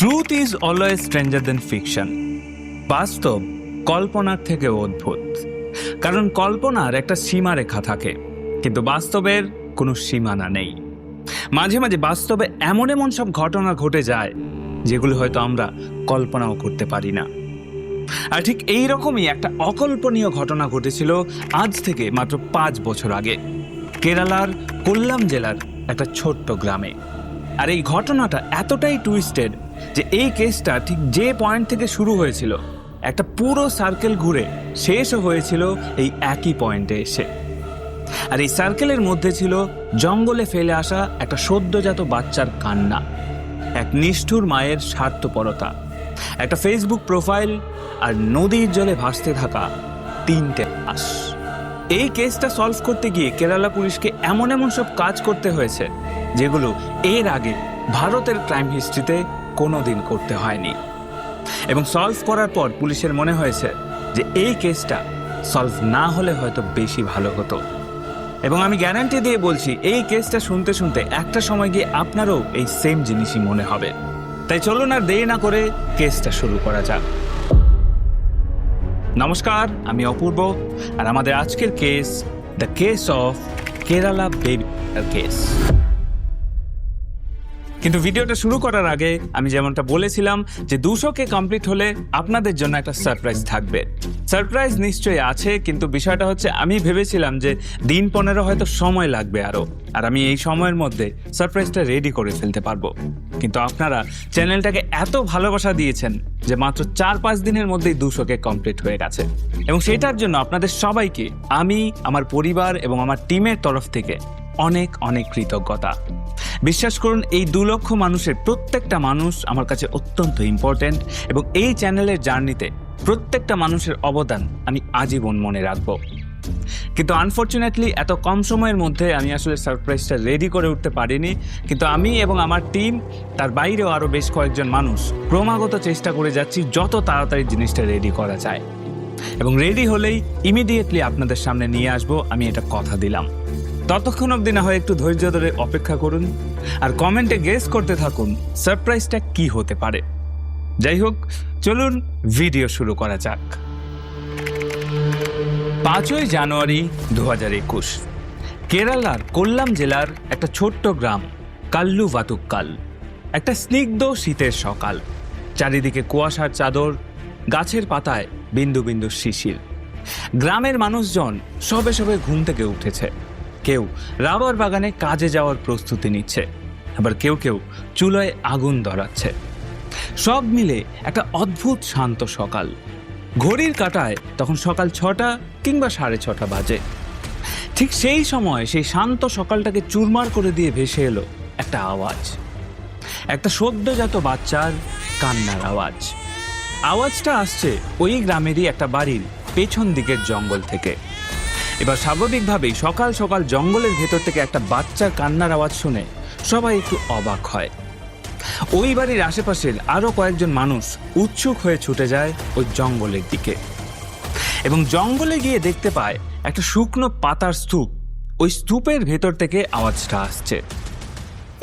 Truth is always stranger then fiction. বাস্তব কল্পনার থেকে অদ্ভুত, কারণ কল্পনার একটা সীমারেখা থাকে, কিন্তু বাস্তবের কোনো সীমানা নেই। মাঝে মাঝে বাস্তবে এমন এমন সব ঘটনা ঘটে যায় যেগুলো হয়তো আমরা কল্পনাও করতে পারি না। আর ঠিক এই রকমই একটা অকল্পনীয় ঘটনা ঘটেছিল আজ থেকে মাত্র 5 বছর আগে কেরালার কোল্লাম জেলার একটা ছোট্ট গ্রামে। আর এই ঘটনাটা এতটাই টুইস্টেড যে এই কেসটা ঠিক যে পয়েন্ট থেকে শুরু হয়েছিল একটা পুরো সার্কেল ঘুরে শেষও হয়েছিল এই একই পয়েন্টে এসে। আর এই সার্কেলের মধ্যে ছিল জঙ্গলে ফেলে আসা একটা সদ্যজাত বাচ্চার কান্না, এক নিষ্ঠুর মায়ের স্বার্থপরতা, একটা ফেসবুক প্রোফাইল, আর নদীর জলে ভাসতে থাকা 3টে লাশ। এই কেসটা সলভ করতে গিয়ে কেরালা পুলিশকে এমন এমন সব কাজ করতে হয়েছে যেগুলো এর আগে ভারতের ক্রাইম হিস্ট্রিতে কোনোদিন করতে হয়নি। এবং সলভ করার পর পুলিশের মনে হয়েছে যে এই কেসটা সলভ না হলে হয়তো বেশি ভালো হতো। এবং আমি গ্যারান্টি দিয়ে বলছি, এই কেসটা শুনতে শুনতে একটা সময় গিয়ে আপনারও এই সেম জিনিসই মনে হবে। তাই চলুন আর দেরি না করে কেসটা শুরু করা যাক। নমস্কার, আমি অপূর্ব, আর আমাদের আজকের case the case of Kerala baby case. কিন্তু ভিডিওটা শুরু করার আগে আমি যেমনটা বলেছিলাম যে 200K কমপ্লিট হলে আপনাদের জন্য একটা সারপ্রাইজ থাকবে। সারপ্রাইজ নিশ্চয়ই আছে, কিন্তু বিষয়টা হচ্ছে আমি ভেবেছিলাম যে দিন 15 হয়তো সময় লাগবে আরও, আর আমি এই সময়ের মধ্যে সারপ্রাইজটা রেডি করে ফেলতে পারবো। কিন্তু আপনারা চ্যানেলটাকে এত ভালোবাসা দিয়েছেন যে মাত্র 4-5 দিনের মধ্যেই 200K কমপ্লিট হয়ে গেছে, এবং সেটার জন্য আপনাদের সবাইকে আমি, আমার পরিবার এবং আমার টিমের তরফ থেকে অনেক অনেক কৃতজ্ঞতা। বিশ্বাস করুন, এই 2 লক্ষ মানুষের প্রত্যেকটা মানুষ আমার কাছে অত্যন্ত ইম্পর্ট্যান্ট, এবং এই চ্যানেলের জার্নিতে প্রত্যেকটা মানুষের অবদান আমি আজীবন মনে রাখবো। কিন্তু আনফর্চুনেটলি এত কম সময়ের মধ্যে আমি আসলে সারপ্রাইজটা রেডি করে উঠতে পারিনি। কিন্তু আমি এবং আমার টিম, তার বাইরেও আরও বেশ কয়েকজন মানুষ ক্রমাগত চেষ্টা করে যাচ্ছি যত তাড়াতাড়ি জিনিসটা রেডি করা যায়, এবং রেডি হলেই ইমিডিয়েটলি আপনাদের সামনে নিয়ে আসবো, আমি এটা কথা দিলাম। ততক্ষণ অবধি না হয় একটু ধৈর্য ধরে অপেক্ষা করুন, আর কমেন্টে গেস করতে থাকুন সারপ্রাইজটা কি হতে পারে। যাই হোক, চলুন ভিডিও শুরু করা যাক। 5ই জানুয়ারি 2021 কেরালার কোল্লাম জেলার একটা ছোট্ট গ্রাম কাল্লুভাতুক্কাল। একটা স্নিগ্ধ শীতের সকাল, চারিদিকে কুয়াশার চাদর, গাছের পাতায় বিন্দু বিন্দু শিশির। গ্রামের মানুষজন সবে সবে ঘুম থেকে উঠেছে। কেউ রাবার বাগানে কাজে যাওয়ার প্রস্তুতি নিচ্ছে, আবার কেউ কেউ চুলোয় আগুন ধরাচ্ছে। সব মিলে একটা অদ্ভুত শান্ত সকাল। ঘড়ির কাঁটায় তখন সকাল 6টা কিংবা 6:30 বাজে। ঠিক সেই সময় সেই শান্ত সকালটাকে চুরমার করে দিয়ে ভেসে এলো একটা আওয়াজ, একটা সদ্যজাত বাচ্চার কান্নার আওয়াজ। আওয়াজটা আসছে ওই গ্রামেরই একটা বাড়ির পেছন দিকের জঙ্গল থেকে। এবার স্বাভাবিকভাবেই সকাল সকাল জঙ্গলের ভেতর থেকে একটা বাচ্চার কান্নার আওয়াজ শুনে সবাই একটু অবাক হয়। ওই বাড়ির আশেপাশের আরও কয়েকজন মানুষ উৎসুক হয়ে ছুটে যায় ওই জঙ্গলের দিকে, এবং জঙ্গলে গিয়ে দেখতে পায় একটা শুকনো পাতার স্তূপ। ওই স্তূপের ভেতর থেকে আওয়াজটা আসছে।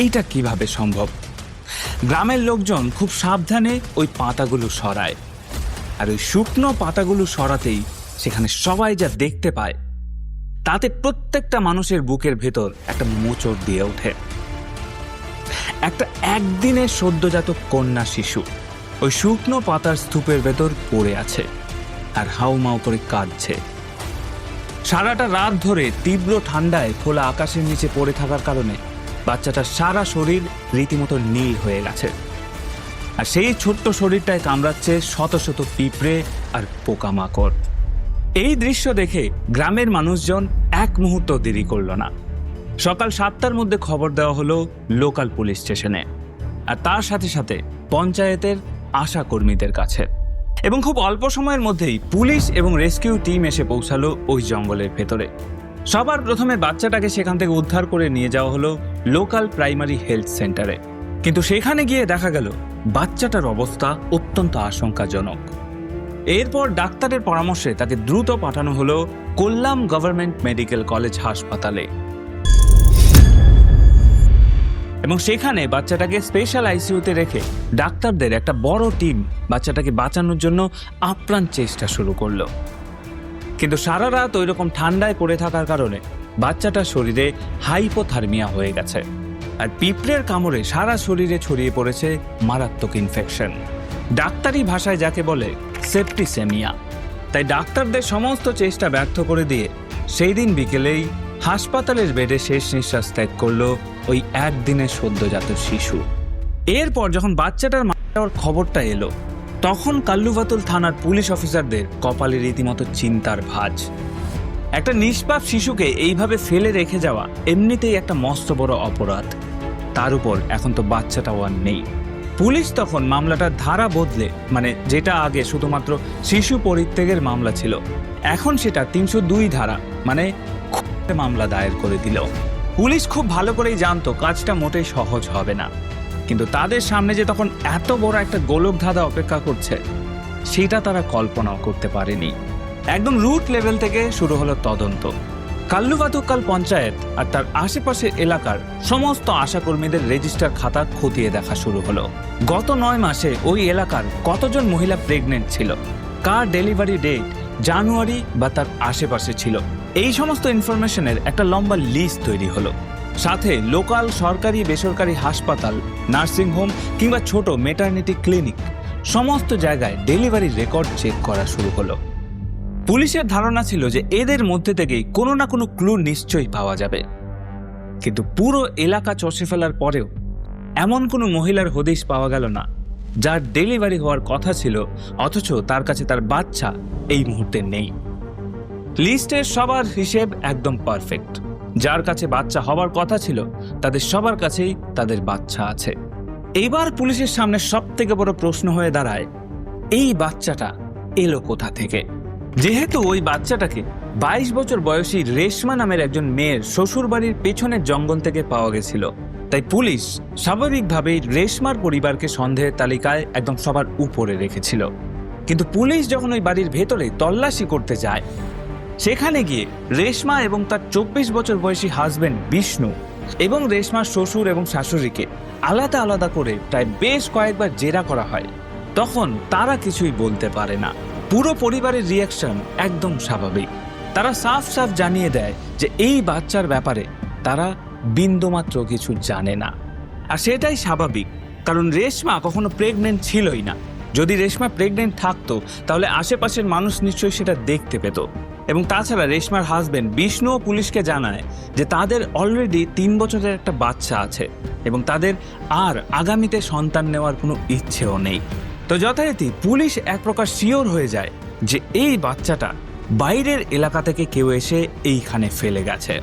এইটা কিভাবে সম্ভব? গ্রামের লোকজন খুব সাবধানে ওই পাতাগুলো সরায়, আর ওই শুকনো পাতাগুলো সরাতেই সেখানে সবাই যা দেখতে পায় তাতে প্রত্যেকটা মানুষের বুকের ভেতর একটা মোচড় দিয়ে ওঠে। একটা একদিনের সদ্যজাত কন্যা শিশু ওই শুকনো পাতার স্তূপের ভেতর পড়ে আছে আর হাউমাউ করে কাঁদছে। সারাটা রাত ধরে তীব্র ঠান্ডায় খোলা আকাশের নিচে পড়ে থাকার কারণে বাচ্চাটার সারা শরীর রীতিমতো নীল হয়ে গেছে, আর সেই ছোট্ট শরীরটায় কামড়াচ্ছে শত শত পিঁপড়ে আর পোকামাকড়। এই দৃশ্য দেখে গ্রামের মানুষজন এক মুহূর্ত দেরি করল না। সকাল 7টার মধ্যে খবর দেওয়া হলো লোকাল পুলিশ স্টেশনে, আর তার সাথে সাথে পঞ্চায়েতের আশা কর্মীদের কাছে। এবং খুব অল্প সময়ের মধ্যেই পুলিশ এবং রেস্কিউ টিম এসে পৌঁছালো ওই জঙ্গলের ভেতরে। সবার প্রথমে বাচ্চাটাকে সেখান থেকে উদ্ধার করে নিয়ে যাওয়া হলো লোকাল প্রাইমারি হেলথ সেন্টারে। কিন্তু সেখানে গিয়ে দেখা গেল বাচ্চাটার অবস্থা অত্যন্ত আশঙ্কাজনক। এরপর ডাক্তারের পরামর্শে তাকে দ্রুত পাঠানো হলো কোল্লাম গভর্নমেন্ট মেডিকেল কলেজ হাসপাতালে। এবং সেখানে বাচ্চাটাকে স্পেশাল আইসিইউতে রেখে ডাক্তারদের একটা বড় টিম বাচ্চাটাকে বাঁচানোর জন্য আপ্রাণ চেষ্টা শুরু করলো। কিন্তু সারা রাত ওই রকম ঠান্ডায় পড়ে থাকার কারণে বাচ্চাটার শরীরে হাইপোথার্মিয়া হয়ে গেছে, আর পিঁপড়ের কামড়ে সারা শরীরে ছড়িয়ে পড়েছে মারাত্মক ইনফেকশন, ডাক্তারি ভাষায় যাকে বলে সেপ্টিসেমিয়া। তাই ডাক্তারদের সমস্ত চেষ্টা ব্যর্থ করে দিয়ে সেই দিন বিকেলেই হাসপাতালের বেডে শেষ নিঃশ্বাস ত্যাগ করলো ওই একদিনের সদ্যজাত শিশু। এরপর যখন বাচ্চাটার মারা যাওয়ার খবরটা এলো, তখন কাল্লুভাতুল থানার পুলিশ অফিসারদের কপালে রীতিমতো চিন্তার ভাঁজ। একটা নিষ্পাপ শিশুকে এইভাবে ফেলে রেখে যাওয়া এমনিতেই একটা মস্ত বড় অপরাধ, তার উপর এখন তো বাচ্চাটাও আর নেই। পুলিশ তখন মামলাটার ধারা বদলে, মানে যেটা আগে শুধুমাত্র শিশু পরিত্যাগের মামলা ছিল, এখন সেটা 302 ধারা মানে মামলা দায়ের করে দিল। পুলিশ খুব ভালো করেই জানতো কাজটা মোটেই সহজ হবে না, কিন্তু তাদের সামনে যে তখন এত বড় একটা গোলক ধাঁধা অপেক্ষা করছে সেটা তারা কল্পনাও করতে পারেনি। একদম রুট লেভেল থেকে শুরু হলো তদন্ত। কাল্লুভাতুক্কাল পঞ্চায়েত আর তার আশেপাশের এলাকার সমস্ত আশাকর্মীদের রেজিস্টার খাতা খতিয়ে দেখা শুরু হলো। গত 9 মাসে ওই এলাকার কতজন মহিলা প্রেগনেন্ট ছিল, কার ডেলিভারি ডেট জানুয়ারি বা তার আশেপাশে ছিল, এই সমস্ত ইনফরমেশনের একটা লম্বা লিস্ট তৈরি হলো। সাথে লোকাল সরকারি বেসরকারি হাসপাতাল, নার্সিংহোম কিংবা ছোট মেটারনিটি ক্লিনিক সমস্ত জায়গায় ডেলিভারি রেকর্ড চেক করা শুরু হলো। পুলিশের ধারণা ছিল যে এদের মধ্যে থেকেই কোনো না কোনো ক্লু নিশ্চয়ই পাওয়া যাবে, কিন্তু পুরো এলাকা চষে ফেলার পরেও এমন কোনো মহিলার হদিশ পাওয়া গেল না যার ডেলিভারি হওয়ার কথা ছিল, অথচ তার কাছে তার বাচ্চা এই মুহূর্তে নেই। লিস্টের সবার হিসেব একদম পারফেক্ট, যার কাছে বাচ্চা হবার কথা ছিল তাদের সবার কাছেই তাদের বাচ্চা আছে। এইবার পুলিশের সামনে সব থেকে বড় প্রশ্ন হয়ে দাঁড়ায়, এই বাচ্চাটা এলো কোথা থেকে? যেহেতু ওই বাচ্চাটাকে 22 বছর বয়সী রেশমা নামের একজন মেয়ের শ্বশুর বাড়ির পেছনের জঙ্গল থেকে পাওয়া গেছিল, তাই পুলিশ স্বাভাবিকভাবেই রেশমার পরিবারকে সন্দেহের তালিকায় একদম সবার উপরে রেখেছিল। কিন্তু পুলিশ যখন ওই বাড়ির ভেতরে তল্লাশি করতে যায়, সেখানে গিয়ে রেশমা এবং তার 24 বছর বয়সী হাজবেন্ড বিষ্ণু এবং রেশমার শ্বশুর এবং শাশুড়িকে আলাদা আলাদা করে প্রায় বেশ কয়েকবার জেরা করা হয়। তখন তারা কিছুই বলতে পারে না। পুরো পরিবারের রিয়াকশন একদম স্বাভাবিক। তারা সাফ সাফ জানিয়ে দেয় যে এই বাচ্চার ব্যাপারে তারা বিন্দুমাত্র কিছু জানে না। আর সেটাই স্বাভাবিক, কারণ রেশমা কখনো প্রেগনেন্ট ছিলই না। যদি রেশমা প্রেগনেন্ট থাকতো তাহলে আশেপাশের মানুষ নিশ্চয়ই সেটা দেখতে পেত। এবং তাছাড়া রেশমার হাজবেন্ড বিষ্ণু পুলিশকে জানায় যে তাদের অলরেডি 3 বছরের একটা বাচ্চা আছে এবং তাদের আর আগামীতে সন্তান নেওয়ার কোনো ইচ্ছেও নেই। তো যথারীতি পুলিশ এক প্রকার শিওর হয়ে যায় যে এই বাচ্চাটা বাইরের এলাকা থেকে কেউ এসে এইখানে ফেলে গেছে।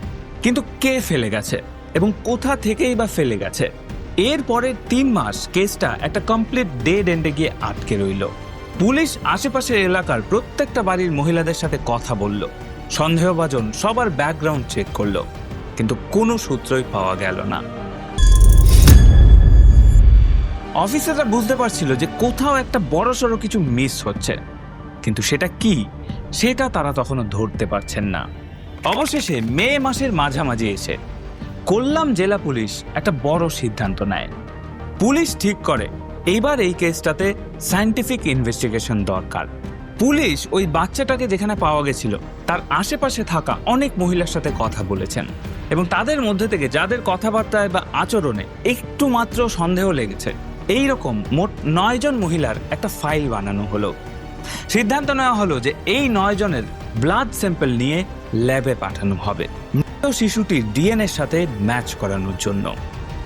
কিন্তু কে ফেলে গেছে এবং কোথা থেকেই বা ফেলে গেছে? এরপরে 3 মাস কেসটা একটা কমপ্লিট ডেড এন্ডে গিয়ে আটকে রইল। পুলিশ আশেপাশের এলাকার প্রত্যেকটা বাড়ির মহিলাদের সাথে কথা বলল, সন্দেহভাজন সবার ব্যাকগ্রাউন্ড চেক করলো, কিন্তু কোনো সূত্রই পাওয়া গেল না। অফিসাররা বুঝতে পারছিল যে কোথাও একটা বড়সড় কিছু মিস হচ্ছে, কিন্তু সেটা কি সেটা তারা তখনও ধরতে পারছেন না। অবশেষে মে মাসের মাঝামাঝি এসে কোল্লাম জেলা পুলিশ একটা বড় সিদ্ধান্ত নেয়। পুলিশ ঠিক করে এইবার এই কেসটাতে সায়েন্টিফিক ইনভেস্টিগেশন দরকার। পুলিশ ওই বাচ্চাটাকে যেখানে পাওয়া গেছিল তার আশেপাশে থাকা অনেক মহিলার সাথে কথা বলেছেন এবং তাদের মধ্যে থেকে যাদের কথাবার্তায় বা আচরণে একটু মাত্র সন্দেহ লেগেছে, এই রকম মোট 9 জন মহিলার একটা ফাইল বানানো হলো। সিদ্ধান্ত নেওয়া হলো যে এই 9 জনের ব্লাড স্যাম্পল নিয়ে ল্যাবে পাঠানো হবে মৃত শিশুটির ডিএনএর সাথে ম্যাচ করানোর জন্য।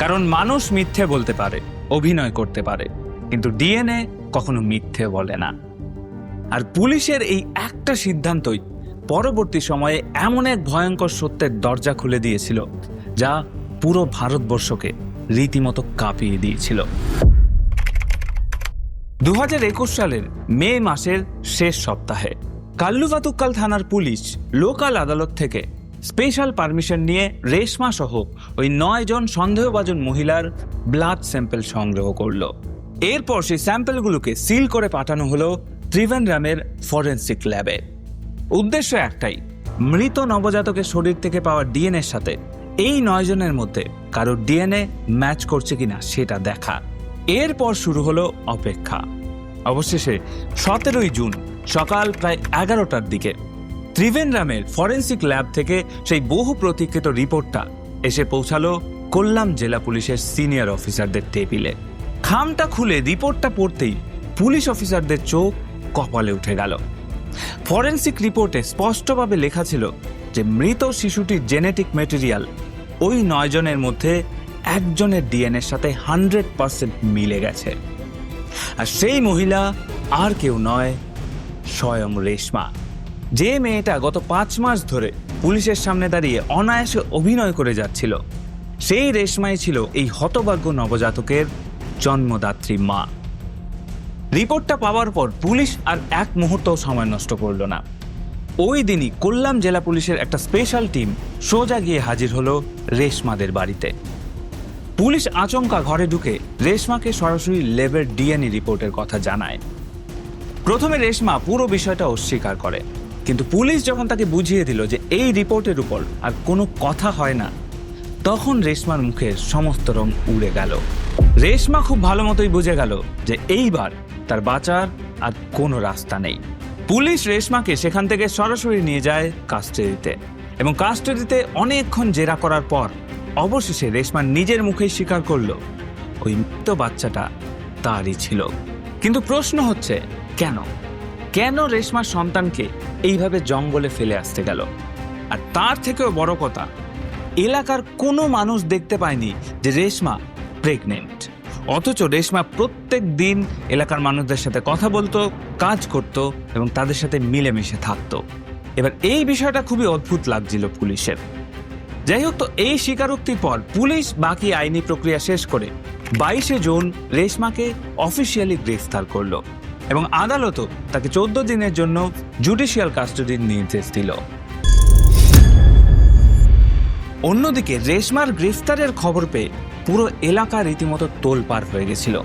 কারণ মানুষ মিথ্যে বলতে পারে, অভিনয় করতে পারে, কিন্তু ডিএনএ কখনো মিথ্যে বলে না। আর পুলিশের এই একটা সিদ্ধান্তই পরবর্তী সময়ে এমন এক ভয়ঙ্কর সত্যের দরজা খুলে দিয়েছিল যা পুরো ভারতবর্ষকে রীতিমতো কাঁপিয়ে দিয়েছিল। 2021 সালের মে মাসের শেষ সপ্তাহে কাল্লুভাতুক্কাল থানার পুলিশ লোকাল আদালত থেকে স্পেশাল পারমিশন নিয়ে রেশমা সহ ওই 9 জন সন্দেহভাজন মহিলার ব্লাড স্যাম্পল সংগ্রহ করলো। এরপর সেই স্যাম্পলগুলোকে সিল করে পাঠানো হলো ত্রিভেন্দ্রমের ফরেন্সিক ল্যাবে। উদ্দেশ্য একটাই, মৃত নবজাতকের শরীর থেকে পাওয়া ডিএনএর সাথে এই 9 জনের মধ্যে কারোর ডিএনএ ম্যাচ করছে কিনা সেটা দেখা। এরপর শুরু হলো অপেক্ষা। অবশেষে 17 জুন সকাল প্রায় 11টার দিকে ত্রিভেন্দ্রমের ফরেন্সিক ল্যাব থেকে সেই বহু প্রতীক্ষিত রিপোর্টটা এসে পৌঁছালো কোল্লাম জেলা পুলিশের সিনিয়র অফিসারদের টেবিলে। খামটা খুলে রিপোর্টটা পড়তেই পুলিশ অফিসারদের চোখ কপালে উঠে গেল। ফরেন্সিক রিপোর্টে স্পষ্টভাবে লেখা ছিল যে মৃত শিশুটির জেনেটিক ম্যাটেরিয়াল ওই 9 জনের মধ্যে একজনের ডিএনএর সাথে 100% মিলে গেছে। আর সেই মহিলা আর কেউ নয়, স্বয়ং রেশমা। যে মেয়েটা গত 5 মাস ধরে পুলিশের সামনে দাঁড়িয়ে অনায়াসে অভিনয় করে যাচ্ছিল, সেই রেশমাই ছিল এই হতভাগ্য নবজাতকের জন্মদাত্রী মা। রিপোর্টটা পাওয়ার পর পুলিশ আর এক মুহূর্তও সময় নষ্ট করল না। ওই দিনই কোল্লাম জেলা পুলিশের একটা স্পেশাল টিম সোজা গিয়ে হাজির হলো রেশমাদের বাড়িতে। পুলিশ আচমকা ঘরে ঢুকে রেশমাকে সরাসরি ল্যাবের ডিএনএ রিপোর্টের কথা জানায়। প্রথমে রেশমা পুরো বিষয়টা অস্বীকার করে, কিন্তু পুলিশ যখন তাকে বুঝিয়ে দিল যে এই রিপোর্টের উপর আর কোনো কথা হয় না, তখন রেশমার মুখের সমস্ত রং উড়ে গেল। রেশমা খুব ভালো মতোই বুঝে গেল যে এইবার তার বাঁচার আর কোনো রাস্তা নেই। পুলিশ রেশমাকে সেখান থেকে সরাসরি নিয়ে যায় কাস্টাডিতে, এবং কাস্টাডিতে অনেকক্ষণ জেরা করার পর অবশেষে রেশমা নিজের মুখেই স্বীকার করলো ওই মৃত বাচ্চাটা তারই ছিল। কিন্তু প্রশ্ন হচ্ছে, কেন রেশমার সন্তানকে এইভাবে জঙ্গলে ফেলে আসতে গেল? আর তার থেকেও বড় কথা, এলাকার কোনো মানুষ দেখতে পায়নি যে রেশমা প্রেগনেন্ট, অথচ রেশমা প্রত্যেক দিন এলাকার মানুষদের সাথে কথা বলতো, কাজ করত এবং তাদের সাথে মিলেমিশে থাকতো। এবার এই বিষয়টা খুবই অদ্ভুত লাগছিল পুলিশের। যাই হোক, তো এই স্বীকারোক্তির পর পুলিশ বাকি আইনি প্রক্রিয়া শেষ করে 22 জুন রেশমাকে অফিসিয়ালি গ্রেফতার করলো এবং আদালতও তাকে 14 দিনের জন্য জুডিশিয়াল কাস্টাডির নির্দেশ দিল। অন্যদিকে রেশমার গ্রেফতারের খবর পেয়ে পুরো এলাকা রীতিমতো তোলপাড় হয়ে গেছিল।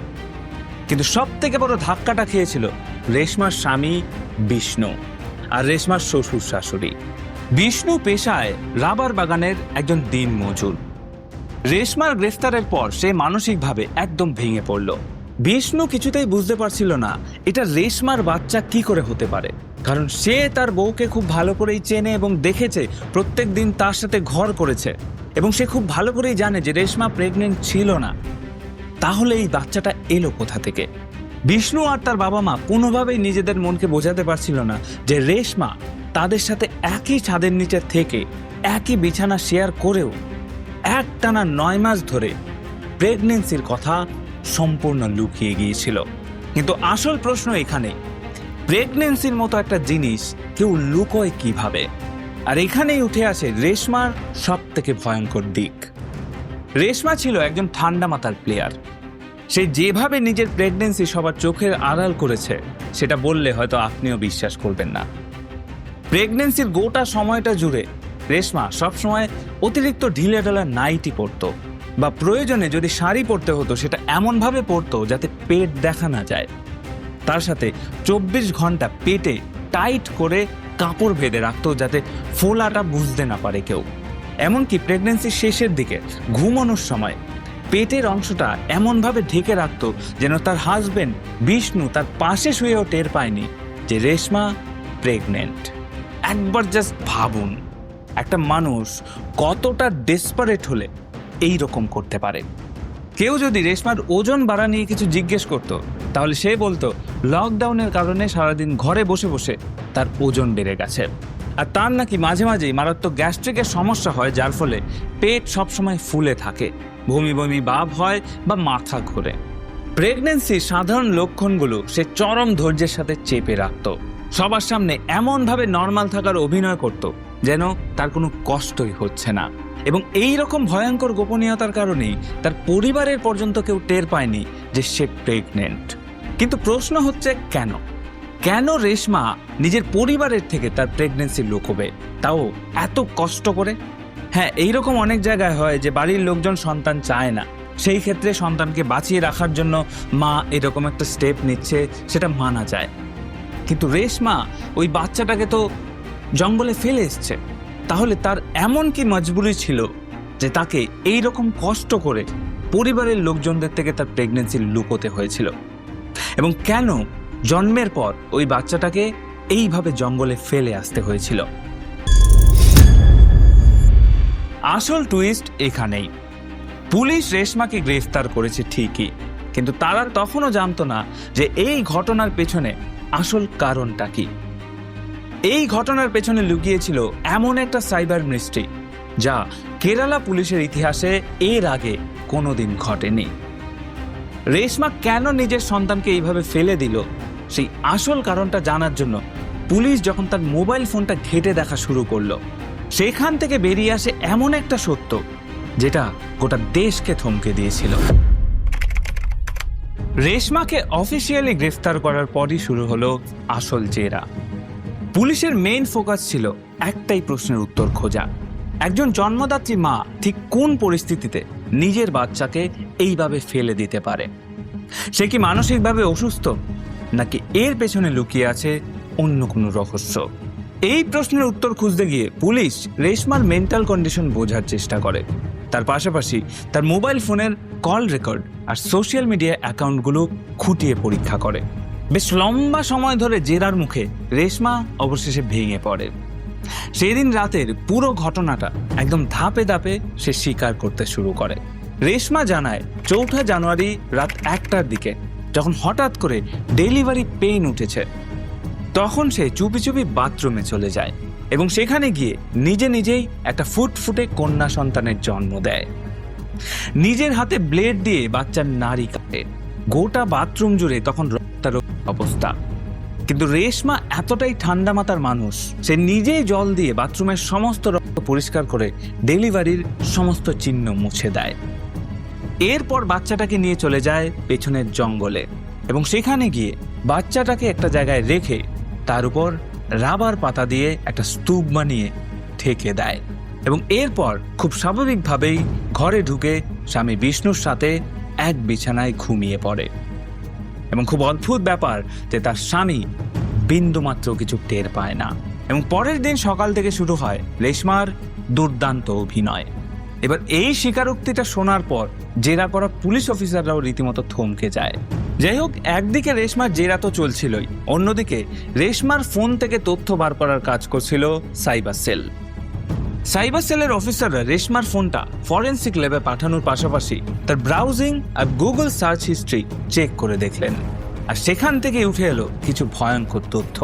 কিন্তু সব থেকে বড় ধাক্কাটা খেয়েছিল রেশমার স্বামী বিষ্ণু আর রেশমার শ্বশুর শাশুড়ি। বিষ্ণু পেশায় রাবার বাগানের একজন দিনমজুর। রেশমার গ্রেফতারের পর সে মানসিকভাবে একদম ভেঙে পড়ল। বিষ্ণু কিছুতেই বুঝতে পারছিল না এটা রেশমার বাচ্চা কি করে হতে পারে, কারণ সে তার বউকে খুব ভালো করেই চেনে এবং দেখেছে, প্রত্যেক দিন তার সাথে ঘর করেছে, এবং সে খুব ভালো করেই জানে যে রেশমা প্রেগনেন্ট ছিল না। তাহলে এই বাচ্চাটা এলো কোথা থেকে? বিষ্ণু আর তার বাবা মা কোনোভাবেই নিজেদের মনকে বোঝাতে পারছিল না যে রেশমা তাদের সাথে একই ছাদের নিচে থেকে একই বিছানা শেয়ার করেও একটানা 9 মাস ধরে প্রেগনেন্সির কথা সম্পূর্ণ লুকিয়ে গিয়েছিল। কিন্তু আসল প্রশ্ন এখানে, প্রেগনেন্সির মতো একটা জিনিস কেউ লুকোয় কিভাবে? আর এখানেই উঠে আসে রেশমার সব থেকে ভয়ঙ্কর দিক। রেশমা ছিল একজন ঠান্ডা মাথার প্লেয়ার। সে যেভাবে নিজের প্রেগনেন্সি সবার চোখের আড়াল করেছে, সেটা বললে হয়তো আপনিও বিশ্বাস করবেন না। প্রেগনেন্সির গোটা সময়টা জুড়ে রেশমা সবসময় অতিরিক্ত ঢিলেঢালা নাইটি পরতো, বা প্রয়োজনে যদি শাড়ি পরতে হতো সেটা এমনভাবে পরতো যাতে পেট দেখা না যায়। তার সাথে 24 ঘন্টা পেটে টাইট করে কাপড় বেঁধে রাখতো যাতে ফোলাটা বুঝতে না পারে কেউ। এমনকি প্রেগনেন্সির শেষের দিকে ঘুমানোর সময় পেটের অংশটা এমনভাবে ঢেকে রাখতো যেন তার হাজবেন্ড বিষ্ণু তার পাশে শুয়েও টের পায়নি যে রেশমা প্রেগনেন্ট। একবার জাস্ট ভাবুন, একটা মানুষ কতটা ডেসপারেট হলে এই রকম করতে পারে। কেউ যদি রেশমার ওজন বাড়া নিয়ে কিছু জিজ্ঞেস করতো, তাহলে সে বলতো লকডাউনের কারণে সারাদিন ঘরে বসে বসে তার ওজন বেড়ে গেছে, আর তার নাকি মাঝে মাঝেই মারাত্মক গ্যাস্ট্রিকের সমস্যা হয়, যার ফলে পেট সবসময় ফুলে থাকে, বমি বমি ভাব হয় বা মাথা ঘোরে। প্রেগনেন্সির সাধারণ লক্ষণগুলো সে চরম ধৈর্যের সাথে চেপে রাখত, সবার সামনে এমনভাবে নর্মাল থাকার অভিনয় করত যেন তার কোনো কষ্টই হচ্ছে না, এবং এই রকম ভয়ঙ্কর গোপনীয়তার কারণেই তার পরিবারের পর্যন্ত কেউ টের পায়নি যে সে প্রেগনেন্ট। কিন্তু প্রশ্ন হচ্ছে কেন রেশমা নিজের পরিবারের থেকে তার প্রেগনেন্সি লুকোবে, তাও এত কষ্ট করে? হ্যাঁ, এইরকম অনেক জায়গায় হয় যে বাড়ির লোকজন সন্তান চায় না, সেই ক্ষেত্রে সন্তানকে বাঁচিয়ে রাখার জন্য মা এরকম একটা স্টেপ নিচ্ছে, সেটা মানা যায়। কিন্তু রেশমা ওই বাচ্চাটাকে তো জঙ্গলে ফেলে এসছে, তাহলে তার এমন কি মজবুরি ছিল যে তাকে এই রকম কষ্ট করে পরিবারের লোকজনদের থেকে তার প্রেগনেন্সি লুকোতে হয়েছিল, এবং কেন জন্মের পর ওই বাচ্চাটাকে এইভাবে জঙ্গলে ফেলে আসতে হয়েছিল। আসল টুইস্ট এখানেই। পুলিশ রেশমাকে গ্রেফতার করেছে ঠিকই, কিন্তু তারা তখনও জানতো না যে এই ঘটনার পেছনে আসল কারণটা কি। এই ঘটনার পেছনে লুকিয়েছিল এমন একটা সাইবার মিস্ট্রি যা কেরালা পুলিশের ইতিহাসে এর আগে কোনোদিন ঘটেনি। রেশমা কেন নিজের সন্তানকে এইভাবে ফেলে দিল, সেই আসল কারণটা জানার জন্য পুলিশ যখন তার মোবাইল ফোনটা ঘেঁটে দেখা শুরু করলো, সেখান থেকে বেরিয়ে আসে এমন একটা সত্য যেটা গোটা দেশকে থমকে দিয়েছিল। রেশমাকে অফিসিয়ালি গ্রেফতার করার পরই শুরু হলো আসল জেরা। পুলিশের মেইন ফোকাস ছিল একটাই প্রশ্নের উত্তর খোঁজা, একজন জন্মদাত্রী মা ঠিক কোন পরিস্থিতিতে নিজের বাচ্চাকে এইভাবে ফেলে দিতে পারে। সে কি মানসিকভাবে অসুস্থ, নাকি এর পেছনে লুকিয়ে আছে অন্য কোনো রহস্য? এই প্রশ্নের উত্তর খুঁজতে গিয়ে পুলিশ রেশমার মেন্টাল কন্ডিশন বোঝার চেষ্টা করে, তার পাশাপাশি তার মোবাইল ফোনের কল রেকর্ড আর সোশ্যাল মিডিয়া অ্যাকাউন্টগুলো খুঁটিয়ে পরীক্ষা করে। বেশ লম্বা সময় ধরে জেরার মুখে রেশমা অবশেষে ভেঙে পড়ে। সেদিন রাতের পুরো ঘটনাটা একদম ধাপে ধাপে সে স্বীকার করতে শুরু করে। রেশমা জানায় 4 জানুয়ারি রাত 1টার দিকে যখন হঠাৎ করে ডেলিভারি পেইন উঠেছে, তখন সে চুপি চুপি বাথরুমে চলে যায় এবং সেখানে গিয়ে নিজে নিজেই একটা ফুটফুটে কন্যা সন্তানের জন্ম দেয়। নিজের হাতে ব্লেড দিয়ে বাচ্চার নাড়ি কাটে। গোটা বাথরুম জুড়ে তখন রক্তারক্ত অবস্থা, কিন্তু রেশমা এতটাই ঠান্ডা মাথার মানুষ, সে নিজেই জল দিয়ে বাথরুমের সমস্ত রক্ত পরিষ্কার করে ডেলিভারির সমস্ত চিহ্ন মুছে দেয়। এরপর বাচ্চাটাকে নিয়ে চলে যায় পেছনের জঙ্গলে এবং সেখানে গিয়ে বাচ্চাটাকে একটা জায়গায় রেখে তার উপর রাবার পাতা দিয়ে একটা স্তূপ বানিয়ে ঠেকে দেয় এবং এরপর খুব স্বাভাবিকভাবেই ঘরে ঢুকে স্বামী বিষ্ণুর সাথে এক বিছানায় ঘুমিয়ে পড়ে। এবং খুব অদ্ভুত ব্যাপার যে তার স্বামী বিন্দুমাত্র কিছু টের পায় না। এবং পরের দিন সকাল থেকে শুরু হয় রেশমার দুর্দান্ত অভিনয়। এবার এই স্বীকারোক্তিটা শোনার পর জেরা করা পুলিশ অফিসাররাও রীতিমতো থমকে যায়। যাই হোক, একদিকে রেশমার জেরা তো চলছিলই, অন্যদিকে রেশমার ফোন থেকে তথ্য বার করার কাজ করছিল সাইবার সেল। সাইবার সেলের অফিসাররা রেশমার ফোনটা ফরেনসিক ল্যাবে পাঠানোর পাশাপাশি তার ব্রাউজিং আর গুগল সার্চ হিস্ট্রি চেক করে দেখলেন, আর সেখান থেকে উঠে এলো কিছু ভয়ঙ্কর তথ্য।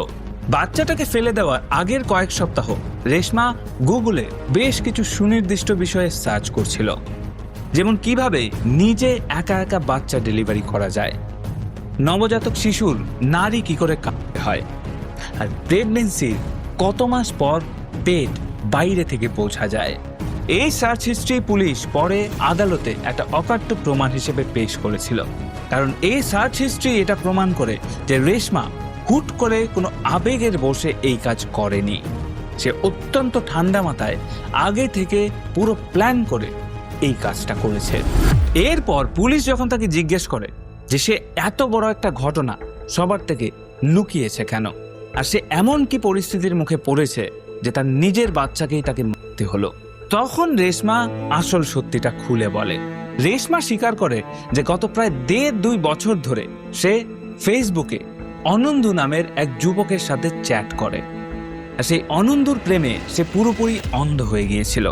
বাচ্চাটাকে ফেলে দেওয়ার আগের কয়েক সপ্তাহ রেশমা গুগলে বেশ কিছু সুনির্দিষ্ট বিষয়ে সার্চ করছিল, যেমন কিভাবে নিজে একা একা বাচ্চা ডেলিভারি করা যায়, নবজাতক শিশুর নাড়ি কি করে কাটতে হয়, আর প্রেগনেন্সির কত মাস পর পেট বাইরে থেকে পৌঁছা যায়। এই সার্চ হিস্ট্রি পুলিশ পরে আদালতে একটা অকাট্য প্রমাণ হিসেবে পেশ করেছিল, কারণ এই সার্চ হিস্ট্রি এটা প্রমাণ করে যে রেশমা হুট করে কোনো আবেগের বশে এই কাজ করেনি। সে অত্যন্ত ঠান্ডা মাথায় আগে থেকে পুরো প্ল্যান করে এই কাজটা করেছে। এরপর পুলিশ যখন তাকে জিজ্ঞেস করে যে সে এত বড় একটা ঘটনা সবার থেকে লুকিয়েছে কেন, আর সে এমন কি পরিস্থিতির মুখে পড়েছে যে তার নিজের বাচ্চাকেই তাকে মারতে হলো, তখন রেশমা আসল সত্যিটা খুলে বলে। রেশমা স্বীকার করে যে গত প্রায় 1.5-2 বছর ধরে সে ফেসবুকে অনন্দু নামের এক যুবকের সাথে চ্যাট করে, আর সেই অনন্দুর প্রেমে সে পুরোপুরি অন্ধ হয়ে গিয়েছিল।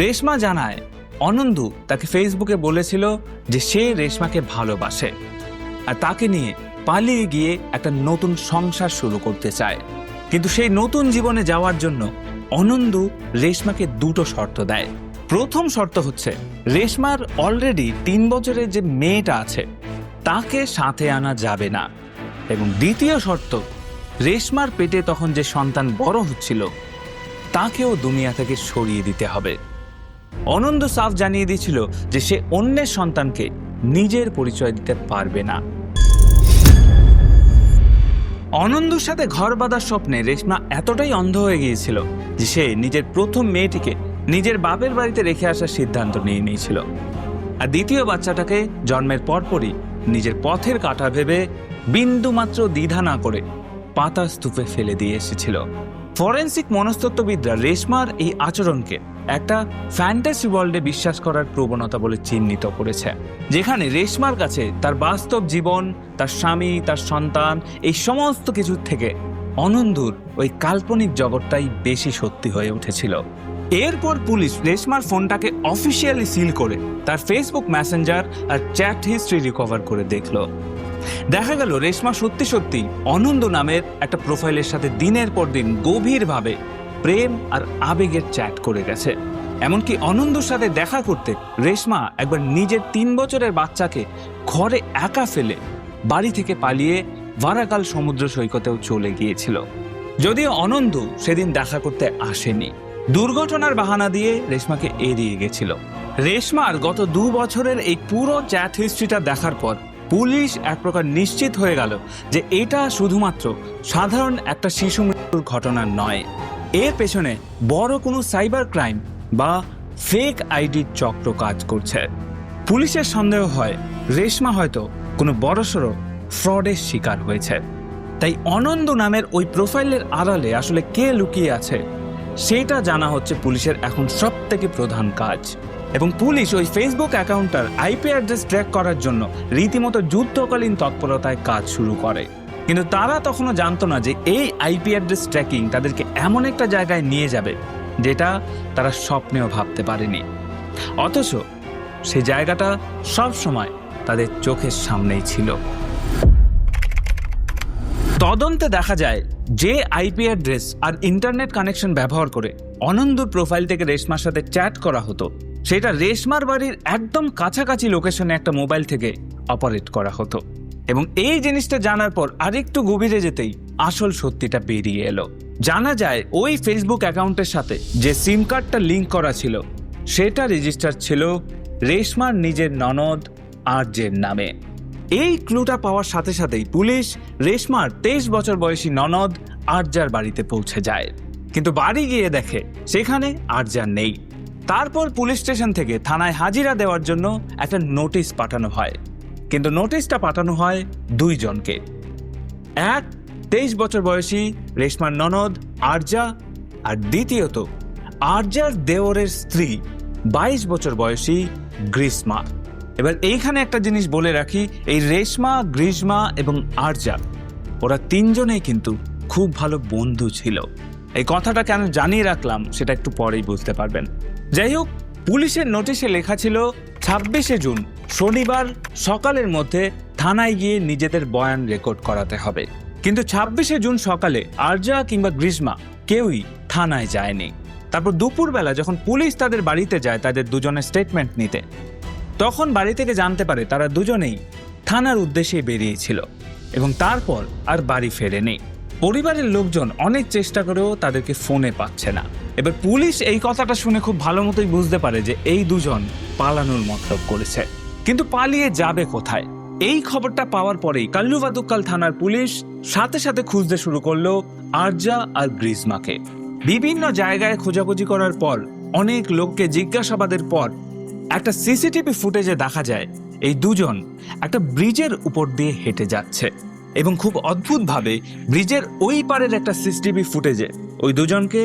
রেশমা জানায় অনন্দু তাকে ফেসবুকে বলেছিল যে সে রেশমাকে ভালোবাসে আর তাকে নিয়ে পালিয়ে গিয়ে একটা নতুন সংসার শুরু করতে চায়, কিন্তু সেই নতুন জীবনে যাওয়ার জন্য অনন্দু রেশমাকে 2টো শর্ত দেয়। প্রথম শর্ত হচ্ছে রেশমার অলরেডি 3 বছরের যে মেয়েটা আছে তাকে সাথে আনা যাবে না, এবং দ্বিতীয় শর্ত রেশমার পেটে তখন যে সন্তান বড় হচ্ছিল তাকেও দুনিয়া থেকে সরিয়ে দিতে হবে। অনন্দু সাফ জানিয়ে দিয়েছিল যে সে অন্যের সন্তানকে নিজের পরিচয় দিতে পারবে না। অনন্দুর সাথে ঘর বাঁধার স্বপ্নে রেশমা এতটাই অন্ধ হয়ে গিয়েছিল যে সে নিজের প্রথম মেয়েটিকে নিজের বাপের বাড়িতে রেখে আসার সিদ্ধান্ত নিয়ে নিয়েছিল, আর দ্বিতীয় বাচ্চাটাকে জন্মের পরপরই নিজের পথের কাঁটা ভেবে বিন্দুমাত্র দ্বিধা না করে পাতা স্তূপে ফেলে দিয়ে এসেছিল। ফরেন্সিক মনস্তত্ত্ববিদরা রেশমার এই আচরণকে একটা ফ্যান্টাসি ওয়ার্ল্ডে বিশ্বাস করার প্রবণতা বলে চিহ্নিত করেছে, যেখানে রেশমার কাছে তার বাস্তব জীবন, তার স্বামী, তার সন্তান, এই সমস্ত কিছুর থেকে অনন্দুর ওই কাল্পনিক জগৎটাই বেশি সত্যি হয়ে উঠেছিল। এরপর পুলিশ রেশমার ফোনটাকে অফিসিয়ালি সিল করে তার ফেসবুক মেসেঞ্জার আর চ্যাট হিস্ট্রি রিকভার করে দেখল। দেখা গেল রেশমা সত্যি সত্যি অনন্ত নামের একটা প্রোফাইলের সাথে দিনের পর দিন গভীরভাবে প্রেম আর আবেগের চ্যাট করে গেছে। এমনকি অনন্তর সাথে দেখা করতে রেশমা একবার নিজের 3 বছরের বাচ্চাকে ঘরে একা ফেলে বাড়ি থেকে পালিয়ে ভারাকাল সমুদ্র সৈকতেও চলে গিয়েছিল। যদিও অনন্ত সেদিন দেখা করতে আসেনি, দুর্ঘটনার বাহানা দিয়ে রেশমাকে এড়িয়ে গেছিল। রেশমার গত 2 বছরের এই পুরো চ্যাট হিস্ট্রিটা দেখার পর পুলিশ এক প্রকার নিশ্চিত হয়ে গেল যে এটা শুধুমাত্র সাধারণ একটা শিশু মৃত্যুর ঘটনা নয়, এর পেছনে বড় কোনো সাইবার ক্রাইম বা ফেক আইডির চক্র কাজ করছে। পুলিশের সন্দেহ হয় রেশমা হয়তো কোনো বড়সড় ফ্রডের শিকার হয়েছে। তাই অনন্ত নামের ওই প্রোফাইলের আড়ালে আসলে কে লুকিয়ে আছে সেটা জানা হচ্ছে পুলিশের এখন সবথেকে প্রধান কাজ। এবং পুলিশ ওই ফেসবুক অ্যাকাউন্টটার আইপি অ্যাড্রেস ট্র্যাক করার জন্য রীতিমতো যুদ্ধকালীন তৎপরতায় কাজ শুরু করে। কিন্তু তারা তখনও জানতো না যে এই আইপি অ্যাড্রেস ট্র্যাকিং তাদেরকে এমন একটা জায়গায় নিয়ে যাবে যেটা তারা স্বপ্নেও ভাবতে পারেনি। অথচ সেই জায়গাটা সব সময় তাদের চোখের সামনেই ছিল। তদন্তে দেখা যায় যে আইপি অ্যাড্রেস আর ইন্টারনেট কানেকশন ব্যবহার করে অনন্তর প্রোফাইল থেকে রেশমার সাথে চ্যাট করা হতো, সেটা রেশমার বাড়ির একদম কাছাকাছি লোকেশনে একটা মোবাইল থেকে অপারেট করা হতো। এবং এই জিনিসটা জানার পর আরেকটু গভীরে যেতেই আসল সত্যিটা বেরিয়ে এলো। জানা যায় ওই ফেসবুক অ্যাকাউন্টের সাথে যে সিম কার্ডটা লিঙ্ক করা ছিল সেটা রেজিস্টার ছিল রেশমার নিজের ননদ আরজের নামে। এই ক্লুটা পাওয়ার সাথে সাথেই পুলিশ রেশমার 23 বছর বয়সী ননদ আরজার বাড়িতে পৌঁছে যায়, কিন্তু বাড়ি গিয়ে দেখে সেখানে আরজা নেই। তারপর পুলিশ স্টেশন থেকে থানায় হাজিরা দেওয়ার জন্য একটা নোটিশ পাঠানো হয়, কিন্তু নোটিশটা পাঠানো হয় 2 জনকে। এক 23 বছর বয়সী রেশমার ননদ আরজা, আর দ্বিতীয়ত আরজার দেওরের স্ত্রী 22 বছর বয়সী গ্রীষ্মা। এবার এইখানে একটা জিনিস বলে রাখি, এই রেশমা, গ্রীষ্মা এবং আরজা ওরা 3 জনেই কিন্তু খুব ভালো বন্ধু ছিল। এই কথাটা কেন জানিয়ে রাখলাম সেটা একটু পরেই বুঝতে পারবেন। যাই হোক, পুলিশের নোটিশে লেখা ছিল 26শে জুন শনিবার সকালের মধ্যে থানায় গিয়ে নিজেদের বয়ান রেকর্ড করাতে হবে। কিন্তু 26শে জুন সকালে আরজা কিংবা গ্রীষ্মা কেউই থানায় যায়নি। তারপর দুপুরবেলা যখন পুলিশ তাদের বাড়িতে যায় তাদের দুজনের স্টেটমেন্ট নিতে, তখন বাড়ি থেকে জানতে পারে তারা দুজনেই থানার উদ্দেশ্যে বেরিয়েছিল এবং তারপর আর বাড়ি ফেরেনি। পরিবারের লোকজন অনেক চেষ্টা করেও তাদেরকে ফোনে পাচ্ছে না। এবার পুলিশ এই কথাটা শুনে খুব ভালো মতোই বুঝতে পারে যে এই দুজন পালানোর মতলব করেছে, কিন্তু পালিয়ে যাবে কোথায়? এই খবরটা পাওয়ার পরেই কাল্লু ভাতুক্কাল থানার পুলিশ সাথে সাথে খুঁজতে শুরু করলো আরজা আর গ্রীষ্মাকে। বিভিন্ন জায়গায় খোঁজাখুঁজি করার পর, অনেক লোককে জিজ্ঞাসাবাদের পর একটা সিসিটিভি ফুটেজে দেখা যায় এই দুজন একটা ব্রিজের উপর দিয়ে হেঁটে যাচ্ছে এবং খুব অদ্ভুতভাবে ব্রিজের ওই পারের একটা সিসিটিভি ফুটেজে ওই দুজনকে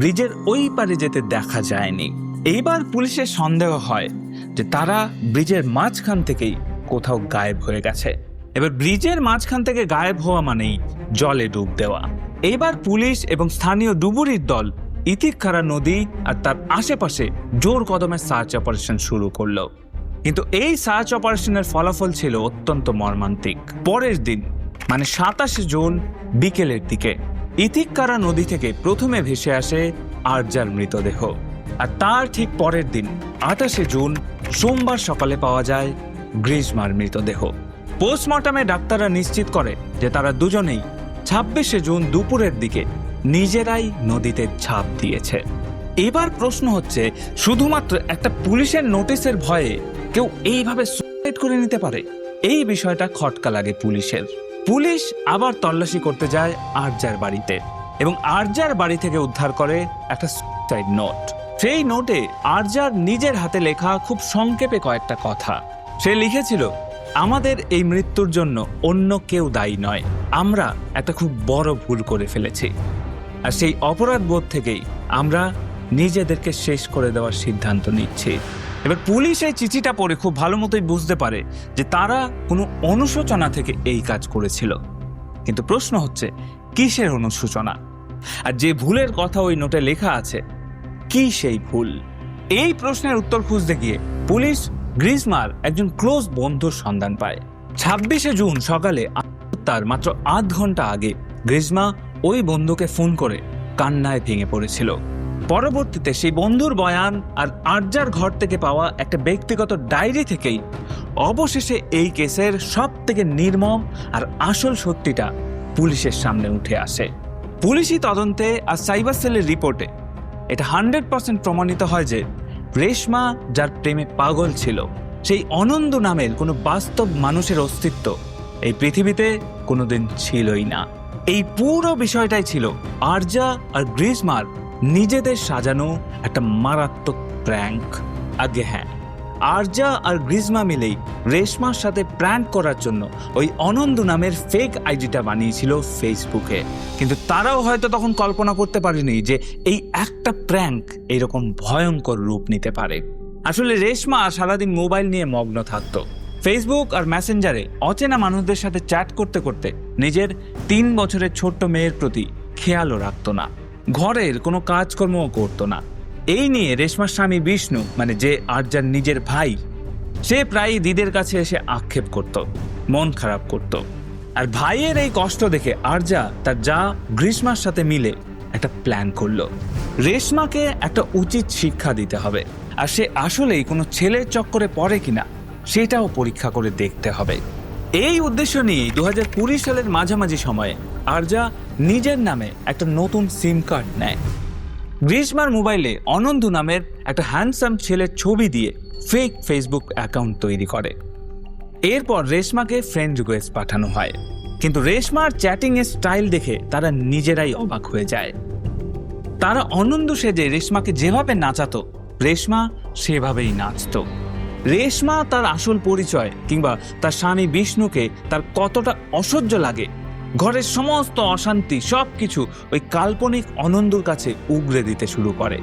ব্রিজের ওই পারে যেতে দেখা যায়নি। এইবার পুলিশের সন্দেহ হয় যে তারা ব্রিজের মাঝখান থেকেই কোথাও গায়েব হয়ে গেছে। এবার ব্রিজের মাঝখান থেকে গায়েব হওয়া মানেই জলে ডুব দেওয়া। এইবার পুলিশ এবং স্থানীয় ডুবুরির দল ইতিকখারা নদী আর তার আশেপাশে জোর কদমে সার্চ অপারেশন শুরু করলো। কিন্তু এই সার্চ অপারেশনের ফলাফল ছিল অত্যন্ত মর্মান্তিক। পরের দিন মানে 27শে জুন বিকেলের দিকে ইতিকখারা নদী থেকে প্রথমে ভেসে আসে আরজার মৃতদেহ, আর তার ঠিক পরের দিন 28শে জুন সোমবার সকালে পাওয়া যায় গ্রীষ্মার মৃতদেহ। পোস্টমর্টমে ডাক্তাররা নিশ্চিত করে যে তারা দুজনেই 26শে জুন দুপুরের দিকে নিজেরাই নদীতে ঝাঁপ দিয়েছে। এবার প্রশ্ন হচ্ছে, শুধুমাত্র একটা পুলিশের নোটিশের ভয়ে কেউ এইভাবে সুসাইড করে নিতে পারে? এই বিষয়টা খটকা লাগে পুলিশের। পুলিশ আবার তল্লাশি করতে যায় আরজার বাড়িতে এবং আরজার বাড়ি থেকে উদ্ধার করে একটা সুসাইড নোট। সেই নোটে আরজার নিজের হাতে লেখা খুব সংক্ষেপে কয়েকটা কথা। সে লিখেছিল, আমাদের এই মৃত্যুর জন্য অন্য কেউ দায়ী নয়, আমরা একটা খুব বড় ভুল করে ফেলেছি। আর সেই অপরাধ বোধ থেকেই আমরা নিজেদেরকে শেষ করে দেওয়ার সিদ্ধান্ত নিচ্ছি। এবার পুলিশ এই চিঠিটা পড়ে খুব ভালো মতোই বুঝতে পারে যে তারা কোনো অনুশোচনা থেকে এই কাজ করেছিল। কিন্তু প্রশ্ন হচ্ছে, কিসের অনুশোচনা? আর যে ভুলের কথা ওই নোটে লেখা আছে, কি সেই ভুল? এই প্রশ্নের উত্তর খুঁজতে গিয়ে পুলিশ গ্রিজমার একজন ক্লোজ বন্ধুর সন্ধান পায়। 26শে জুন সকালে তার মাত্র 8 ঘন্টা আগে গ্রিজমা ওই বন্ধুকে ফোন করে কান্নায় ভেঙে পড়েছিল। পরবর্তীতে সেই বন্ধুর বয়ান আর আরজার ঘর থেকে পাওয়া একটা ব্যক্তিগত ডায়েরি থেকেই অবশেষে এই কেসের সব থেকে নির্মম আর আসল সত্যিটা পুলিশের সামনে উঠে আসে। পুলিশি তদন্তে আর সাইবার সেলের রিপোর্টে এটা 100% প্রমাণিত হয় যে রেশমা যার প্রেমে পাগল ছিল, সেই অনন্ত নামের কোনো বাস্তব মানুষের অস্তিত্ব এই পৃথিবীতে কোনোদিন ছিলই না। এই পুরো বিষয়টাই ছিল আরজা আর গ্রিজমার নিজেদের সাজানো একটা মারাত্মক প্র্যাঙ্ক। আগে হ্যাঁ, আরজা আর গ্রিজমা মিলেই রেশমার সাথে প্র্যাঙ্ক করার জন্য ওই অনন্ত নামের ফেক আইডিটা বানিয়েছিল ফেসবুকে। কিন্তু তারাও হয়তো তখন কল্পনা করতে পারেনি যে এই একটা প্র্যাঙ্ক এইরকম ভয়ঙ্কর রূপ নিতে পারে। আসলে রেশমা সারাদিন মোবাইল নিয়ে মগ্ন থাকতো। ফেসবুক আর মেসেঞ্জারে অচেনা মানুষদের সাথে চ্যাট করতে করতে নিজের 3 বছরের ছোট্ট মেয়ের প্রতি খেয়ালও রাখতো না, ঘরের কোনো কাজকর্মও করতো না। এই নিয়ে রেশমার স্বামী বিষ্ণু, মানে যে আরজার নিজের ভাই, সে প্রায়ই দিদের কাছে এসে আক্ষেপ করত, মন খারাপ করত। আর ভাইয়ের এই কষ্ট দেখে আরজা তার যা গ্রীষ্মার সাথে মিলে একটা প্ল্যান করলো। রেশমাকে একটা উচিত শিক্ষা দিতে হবে, আর সে আসলেই কোনো ছেলের চক্করে পড়ে কিনা সেটাও পরীক্ষা করে দেখতে হবে। এই উদ্দেশ্য নিয়ে 2020 সালের মাঝামাঝি সময়ে আরজা নিজের নামে একটা নতুন সিম কার্ড নেয়। গ্রীষ্মার মোবাইলে অনন্ত নামের একটা হ্যান্ডসাম ছেলের ছবি দিয়ে ফেক ফেসবুক অ্যাকাউন্ট তৈরি করে। এরপর রেশমাকে ফ্রেন্ড রিকোয়েস্ট পাঠানো হয়, কিন্তু রেশমার চ্যাটিং এর স্টাইল দেখে তারা নিজেরাই অবাক হয়ে যায়। তারা অনন্ত সেজে রেশমাকে যেভাবে নাচাতো, রেশমা সেভাবেই নাচতো। রেশমা তার আসল পরিচয় কিংবা তার স্বামী বিষ্ণুকে তার কতটা অসহ্য লাগে, ঘরের সমস্ত অশান্তি সবকিছু ওই কাল্পনিক অনন্তর কাছে উগরে দিতে শুরু করে।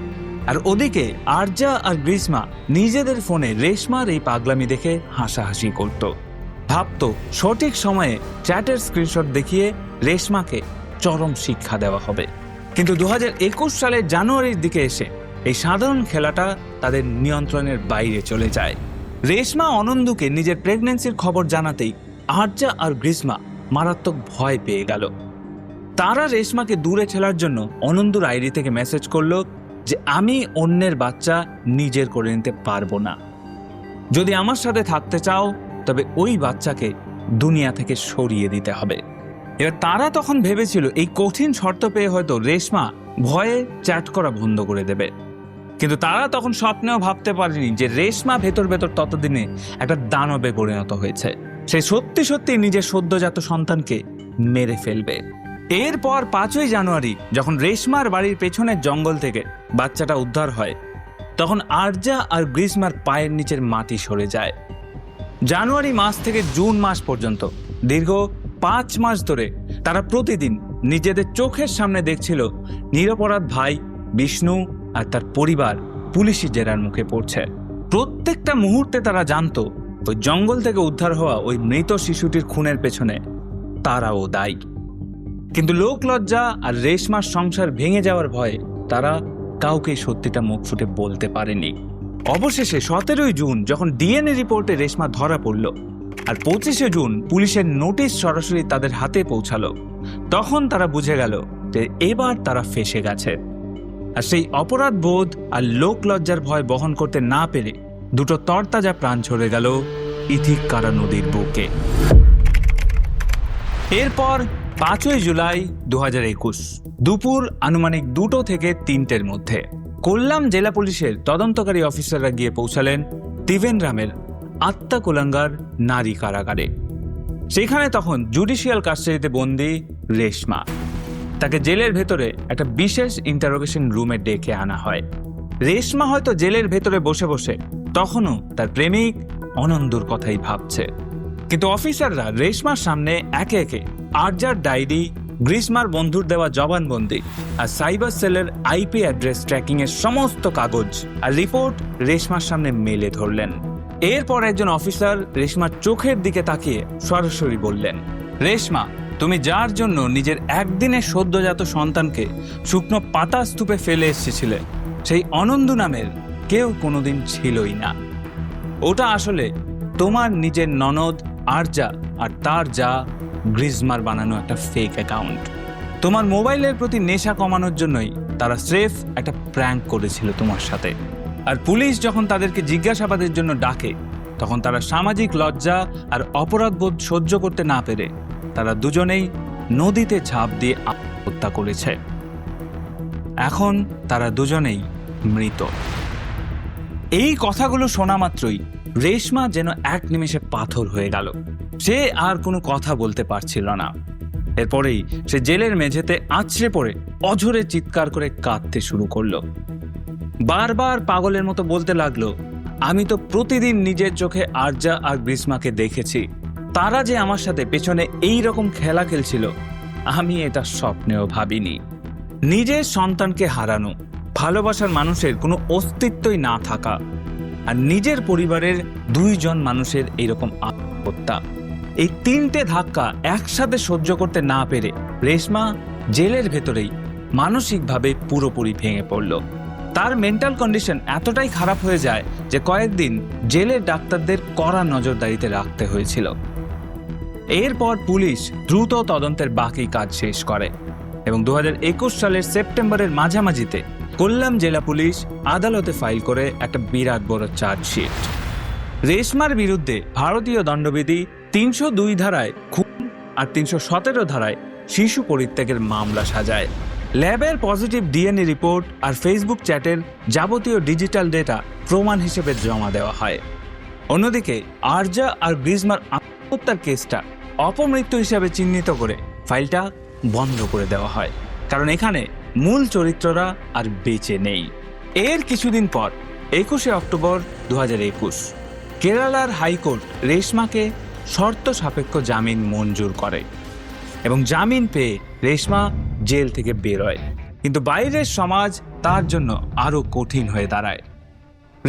আর ওদিকে আরজা আর গ্রীষ্মা নিজেদের ফোনে রেশমার এই পাগলামি দেখে হাসাহাসি করত, ভাবতো সঠিক সময়ে চ্যাটের স্ক্রিনশট দেখিয়ে রেশমাকে চরম শিক্ষা দেওয়া হবে। কিন্তু 2021 সালের জানুয়ারির দিকে এসে এই সাধারণ খেলাটা তাদের নিয়ন্ত্রণের বাইরে চলে যায়। রেশমা অনন্তকে নিজের প্রেগন্যান্সির খবর জানাতেই আরজা আর গ্রীষ্মা মারাত্মক ভয় পেয়ে গেল। তারা রেশমাকে দূরে ঠেলার জন্য অনন্তর আইডি থেকে মেসেজ করলো যে আমি অন্যের বাচ্চা নিজের করে নিতে পারবো না, যদি আমার সাথে থাকতে চাও তবে ওই বাচ্চাকে দুনিয়া থেকে সরিয়ে দিতে হবে। এবার তারা তখন ভেবেছিল এই কঠিন শর্ত পেয়ে হয়তো রেশমা ভয়ে চ্যাট করা বন্ধ করে দেবে, কিন্তু তারা তখন স্বপ্নেও ভাবতে পারেনি যে রেশমা ভেতর ভেতর ততদিনে একটা দানবে পরিণত হয়েছে। সে সত্যি সত্যি নিজের সদ্যজাত সন্তানকে মেরে ফেলবে। এরপর 5ই জানুয়ারি যখন রেশমার বাড়ির পেছনের জঙ্গল থেকে বাচ্চাটা উদ্ধার হয়, তখন আরজা আর গ্রীষ্মার পায়ের নিচের মাটি সরে যায়। জানুয়ারি মাস থেকে জুন মাস পর্যন্ত দীর্ঘ 5 মাস ধরে তারা প্রতিদিন নিজেদের চোখের সামনে দেখছিল নিরপরাধ ভাই বিষ্ণু আর তার পরিবার পুলিশি জেরার মুখে পড়ছে। প্রত্যেকটা মুহূর্তে তারা জানতো ওই জঙ্গল থেকে উদ্ধার হওয়া ওই মৃত শিশুটির খুনের পেছনে তারাও দায়ী। কিন্তু লোক লজ্জা আর রেশমার সংসার ভেঙে যাওয়ার ভয়ে তারা কাউকে সত্যিটা মুখ ফুটে বলতে পারেনি। অবশেষে 17ই জুন যখন ডিএনএ রিপোর্টে রেশমা ধরা পড়ল আর 25শে জুন পুলিশের নোটিশ সরাসরি তাদের হাতে পৌঁছালো, তখন তারা বুঝে গেল যে এবার তারা ফেঁসে গেছে। আর সেই অপরাধ বোধ আর লোক লজ্জার ভয় বহন করতে না পেরে দুটো তরতাজা প্রাণ ঝরে গেল ইথিকারা নদীর বুকে। এরপর 5ই জুলাই 2021 দুপুর আনুমানিক 2টো থেকে 3টের মধ্যে কোল্লাম জেলা পুলিশের তদন্তকারী অফিসাররা গিয়ে পৌঁছালেন ত্রিভেন্দ্রামের আত্মাকুলাঙ্গার নারী কারাগারে। সেখানে তখন জুডিশিয়াল কাস্টাডিতে বন্দী রেশমা। তাকে জেলের ভেতরে একটা বিশেষ ইন্টারোগেশন রুমে ডেকে আনা হয়। রেশমা হয়তো জেলের ভেতরে বসে বসে তখনও তার প্রেমিক অনন্তর কথাই ভাবছে, কিন্তু অফিসাররা রেশমার সামনে একে একে আরজার ডায়েরি গ্রীষ্মার বন্ধুর দেওয়া জবানবন্দি আর সাইবার সেলের আইপি অ্যাড্রেস ট্র্যাকিং এর সমস্ত কাগজ আর রিপোর্ট রেশমার সামনে মেলে ধরলেন। এরপর একজন অফিসার রেশমার চোখের দিকে তাকিয়ে সরাসরি বললেন, রেশমা, তুমি যার জন্য নিজের একদিনের সদ্যজাত সন্তানকে শুকনো পাতা স্তূপে ফেলে এসেছিলে, সেই অনন্দু নামের কেউ কোনোদিন ছিলই না। ওটা আসলে তোমার নিজের ননদ আরজা আর তার যা গ্রিজমার বানানো একটা ফেক অ্যাকাউন্ট। তোমার মোবাইলের প্রতি নেশা কমানোর জন্যই তারা স্রেফ একটা প্র্যাঙ্ক করেছিল তোমার সাথে। আর পুলিশ যখন তাদেরকে জিজ্ঞাসাবাদের জন্য ডাকে, তখন তারা সামাজিক লজ্জা আর অপরাধবোধ সহ্য করতে না পেরে তারা দুজনেই নদীতে ঝাঁপ দিয়ে আত্মহত্যা করেছে। এখন তারা দুজনেই মৃত। এই কথাগুলো শোনা মাত্রই রেশমা যেন এক নিমেষে পাথর হয়ে গেল। সে আর কোনো কথা বলতে পারছিল না। এরপরেই সে জেলের মেঝেতে আছড়ে পড়ে অঝরে চিৎকার করে কাঁদতে শুরু করলো। বারবার পাগলের মতো বলতে লাগলো, আমি তো প্রতিদিন নিজের চোখে আরজা আর গ্রীষ্মাকে দেখেছি। তারা যে আমার সাথে পেছনে এই রকম খেলা খেলছিল, আমি এটা স্বপ্নেও ভাবিনি। নিজের সন্তানকে হারানো, ভালোবাসার মানুষের কোনো অস্তিত্বই না থাকা, আর নিজের পরিবারের 2 জন মানুষের এইরকম আত্মহত্যা, এই 3টে ধাক্কা একসাথে সহ্য করতে না পেরে রেশমা জেলের ভেতরেই মানসিকভাবে পুরোপুরি ভেঙে পড়ল। তার মেন্টাল কন্ডিশন এতটাই খারাপ হয়ে যায় যে কয়েকদিন জেলের ডাক্তারদের কড়া নজরদারিতে রাখতে হয়েছিল। এরপর পুলিশ দ্রুত তদন্তের বাকি কাজ শেষ করে এবং 2021 সালের সেপ্টেম্বরের মাঝামাঝিতে কোল্লাম জেলা পুলিশ আদালতে ফাইল করে একটা বিরাট বড় চার্জশিট। রেশমার বিরুদ্ধে ভারতীয় দণ্ডবিধি 302 ধারায় খুন আর 317 ধারায় শিশু পরিত্যাগের মামলা সাজায়। ল্যাবের পজিটিভ ডিএনএ রিপোর্ট আর ফেসবুক চ্যাটের যাবতীয় ডিজিটাল ডেটা প্রমাণ হিসেবে জমা দেওয়া হয়। অন্যদিকে আরজা আর গ্রিজমার আত্মহত্যার কেসটা অপমৃত্যু হিসেবে চিহ্নিত করে ফাইলটা বন্ধ করে দেওয়া হয়, কারণ এখানে মূল চরিত্ররা আর বেঁচে নেই। এর কিছুদিন পর 21শে অক্টোবর 2021 কেরালার হাইকোর্ট রেশমাকে শর্ত সাপেক্ষ জামিন মঞ্জুর করে এবং জামিন পেয়ে রেশমা জেল থেকে বেরোয়। কিন্তু বাইরের সমাজ তার জন্য আরো কঠিন হয়ে দাঁড়ায়।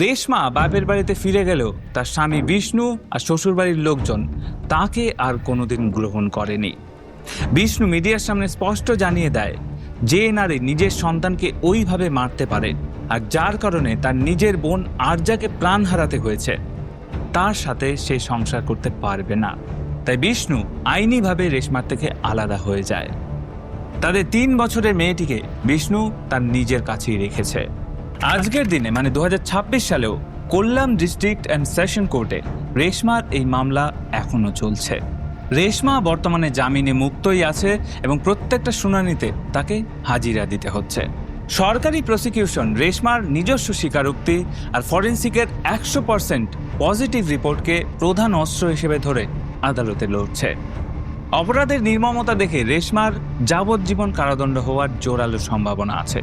রেশমা বাপের বাড়িতে ফিরে গেলেও তার স্বামী বিষ্ণু আর শ্বশুরবাড়ির লোকজন তাকে আর কোনোদিন গ্রহণ করেনি। বিষ্ণু মিডিয়ার সামনে স্পষ্ট জানিয়ে দেয়, যে নারী নিজের সন্তানকে ওইভাবে মারতে পারে আর যার কারণে তার নিজের বোন আরজাকে প্রাণ হারাতে হয়েছে, তার সাথে সে সংসার করতে পারবে না। তাই বিষ্ণু আইনিভাবে রেশমার থেকে আলাদা হয়ে যায়। তাদের 3 বছরের মেয়েটিকে বিষ্ণু তার নিজের কাছেই রেখেছে। আজকের দিনে মানে 2026 সালেও কোল্লাম ডিস্ট্রিক্ট অ্যান্ড সেশন কোর্টে রেশমার এই মামলা এখনো চলছে। রেশমা বর্তমানে জামিনে মুক্তই আছে এবং প্রত্যেকটা শুনানিতে তাকে হাজিরা দিতে হচ্ছে। সরকারি প্রসিকিউশন রেশমার নিজস্ব স্বীকারোক্তি আর ফরেন্সিকের 100% পজিটিভ রিপোর্টকে প্রধান অস্ত্র হিসেবে ধরে আদালতে লড়ছে। অপরাধের নির্মমতা দেখে রেশমার যাবজ্জীবন কারাদণ্ড হওয়ার জোরালো সম্ভাবনা আছে।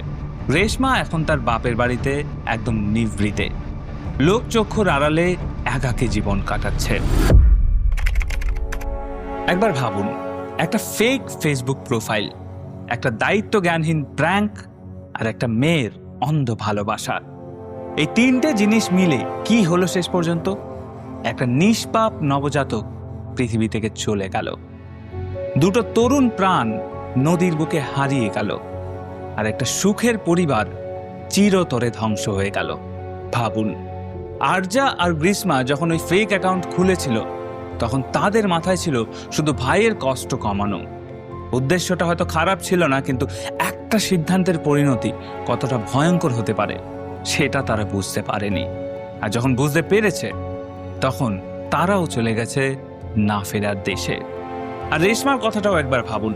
রেশমা এখন তার বাপের বাড়িতে একদম নিভৃতে, লোকচক্ষুর আড়ালে একাকী জীবন কাটাচ্ছে। একবার ভাবুন, একটা ফেক ফেসবুক প্রোফাইল, একটা দায়িত্ব জ্ঞানহীন প্র্যাঙ্ক আর একটা মেয়ের অন্ধ ভালোবাসা, এই 3টে জিনিস মিলে কি হলো শেষ পর্যন্ত? একটা নিষ্পাপ নবজাতক পৃথিবী থেকে চলে গেল, 2টো তরুণ প্রাণ নদীর বুকে হারিয়ে গেল, আর একটা সুখের পরিবার চিরতরে ধ্বংস হয়ে গেল। ভাবুন, আরজা আর গ্রীষ্মা যখন ওই ফেক অ্যাকাউন্ট খুলেছিল তখন তাদের মাথায় ছিল শুধু ভাইয়ের কষ্ট কমানো। উদ্দেশ্যটা হয়তো খারাপ ছিল না, কিন্তু একটা সিদ্ধান্তের পরিণতি কতটা ভয়ঙ্কর হতে পারে সেটা তারা বুঝতে পারেনি। আর যখন বুঝতে পেরেছে তখন তারাও চলে গেছে না ফেরার দেশে। আর রেশমার কথাটাও একবার ভাবুন,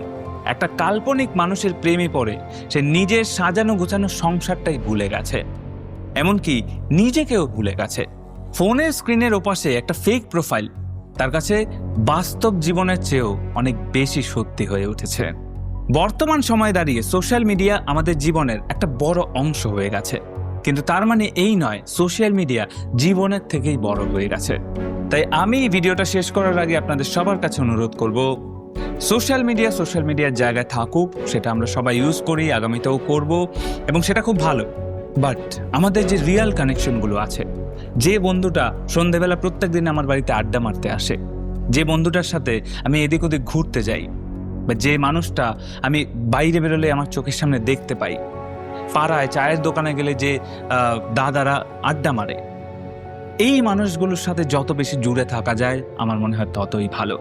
একটা কাল্পনিক মানুষের প্রেমে পড়ে সে নিজের সাজানো গোছানো সংসারটাই ভুলে গেছে, এমনকি নিজেকেও ভুলে গেছে। ফোনের স্ক্রিনের ওপাশে একটা ফেক প্রোফাইল তার কাছে বাস্তব জীবনের চেয়েও অনেক বেশি সত্যি হয়ে উঠেছে। বর্তমান সময়ে দাঁড়িয়ে সোশ্যাল মিডিয়া আমাদের জীবনের একটা বড় অংশ হয়ে গেছে, কিন্তু তার মানে এই নয় সোশ্যাল মিডিয়া জীবনের থেকেই বড় হয়ে গেছে। তাই আমি এই ভিডিওটা শেষ করার আগে আপনাদের সবার কাছে অনুরোধ করব, সোশ্যাল মিডিয়ার জায়গায় থাকুক, সেটা আমরা সবাই ইউজ করি, আগামীতেও করব, এবং সেটা খুব ভালো। বাট আমাদের যে রিয়েল কানেকশনগুলো আছে, যে বন্ধুটা সন্ধেবেলা প্রত্যেক দিন আমার বাড়িতে আড্ডা মারতে আসে, যে বন্ধুটার সাথে আমি এদিক ওদিক ঘুরতে যাই, বা যে মানুষটা আমি বাইরে বেরোলে আমার চোখের সামনে দেখতে পাই, পাড়ায় চায়ের দোকানে গেলে যে দাদারা আড্ডা মারে, এই মানুষগুলোর সাথে যত বেশি জুড়ে থাকা যায় আমার মনে হয় ততই ভালো।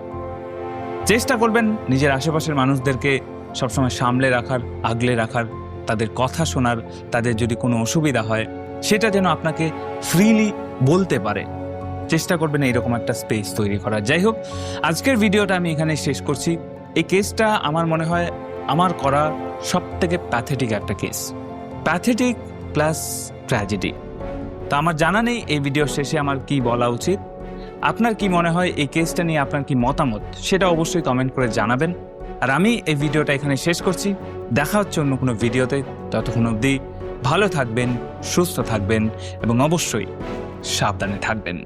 চেষ্টা করবেন নিজের আশেপাশের মানুষদেরকে সবসময় সামলে রাখার, আগলে রাখার, তাদের কথা শোনার, তাদের যদি কোনো অসুবিধা হয় সেটা যেন আপনাকে ফ্রিলি বলতে পারে। চেষ্টা করবেন এইরকম একটা স্পেস তৈরি করার। যাই হোক, আজকের ভিডিওটা আমি এখানে শেষ করছি। এই কেসটা আমার মনে হয় আমার করা সব থেকে প্যাথেটিক একটা কেস, প্যাথেটিক প্লাস ট্র্যাজেডি। তা আমার জানা নেই এই ভিডিওর শেষে আমার কি বলা উচিত। আপনার কি মনে হয় এই কেসটা নিয়ে আপনার কি মতামত, সেটা অবশ্যই কমেন্ট করে জানাবেন। আর আমি এই ভিডিওটা এখানে শেষ করছি। দেখা হচ্ছে অন্য কোনো ভিডিওতে। ততক্ষণ অবধি ভালো থাকবেন, সুস্থ থাকবেন এবং অবশ্যই সাবধানে থাকবেন।